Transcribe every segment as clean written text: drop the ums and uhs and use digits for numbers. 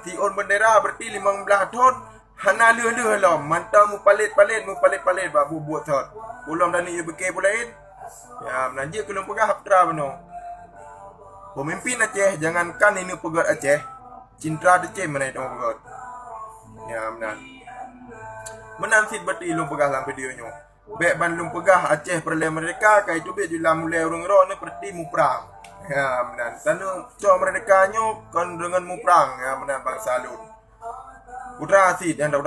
ti on bendera berarti 15 tahun hana leh lah mantau mu palit-palit ba buat thot belum dan ni bekei pulain ya menanjik kelum pegah haptra beno pemimpin Aceh jangankan ini pegat Aceh cintra Aceh mana itu pegat ya menan sit berarti lum pegah dalam video nyo bek ban lum pegah Aceh perle mereka kai tu be jula mulai urang ro ni perti mu perang ya menan tanu co mereka nyo kon dengan mu perang ya menan bangsa lun putra sit yang dah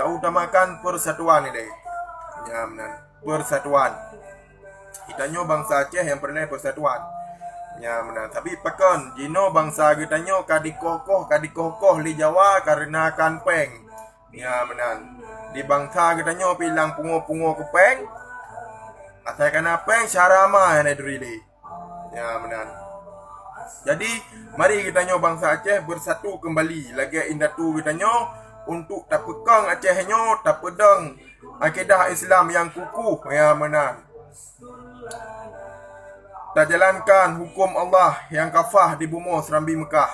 utamakan persatuan ni deh ya menan persatuan kita nyo bangsa Aceh yang perle persatuan ya menan tapi pakon jino bangsa kita nyo kadikokoh li Jawa karena kanpeng ya menan di bangsa kita nyo pilang pungo kepeng asal kena peng syarama yang diri ya menan jadi mari kita nyo bangsa Aceh bersatu kembali lagi indatu kita nyo untuk tak pekang Aceh nyo tak pedang akidah Islam yang kukuh ya menan tak jalankan hukum Allah yang kafah di bumi Serambi Mekah.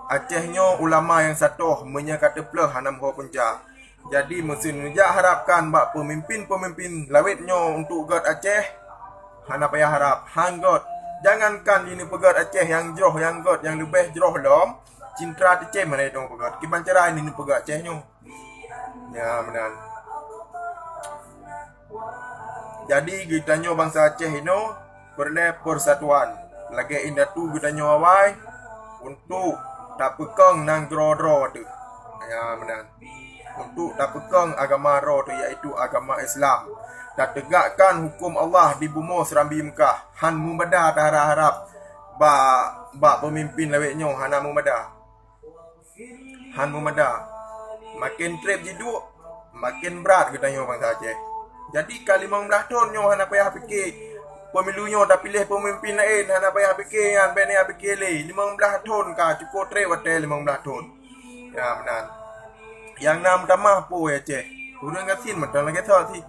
Aceh nyo ulama yang satuh menyakata pelah hanam ho penca. Jadi mesin nja harapkan bak pemimpin lawit-nyo untuk god Aceh. Hana payah harap hanggot. Jangankan ini pegat Aceh yang jroh yang god yang lebih jroh lom. Cintra Aceh mana itu pegat. Kiban cara ini pegat Aceh nyo. Ya menan. Jadi kita nyo bangsa Aceh ini perlu persatuan. Lagi indatu kita nyo awai untuk tak pekang nang dro tu. Ya menan. Untuk tak pekang agama ro tu iaitu agama Islam. Dan tegakkan hukum Allah di bumi Serambi Mekah. Han mumada tak harap ba pemimpin lawet nyo hana mumada. Han mumada. Makin trip jiduk makin berat kita nyo bangsa Aceh. Jadi kali 15 tahun nyo hana payah fikir pemilu nyo dah pilih pemimpin lain hana payah fikir yang bene fikir le 15 tahun ka cukup tre wate 15 tahun. Ya benar. Yang nam tamah po ya Aceh. Urang gasin mentang lagi thot si.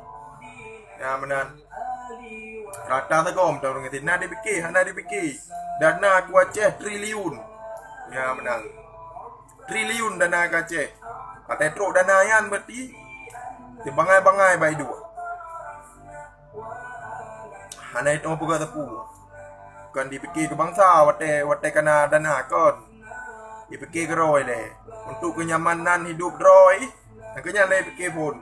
Ya benar. Rata tegom tang urang gasin na dipikir hana dipikir. Dana ku Aceh triliun. Ya benar. Triliun dana ke Aceh. Kata truk dana yan berarti bangai-bangai bai dua. Hana itu apa tepu. Kan dipikir ke bangsa wate kena dana kon. Dipikir ke roy le. Untuk kenyamanan hidup roy. Akhirnya le fikir pun.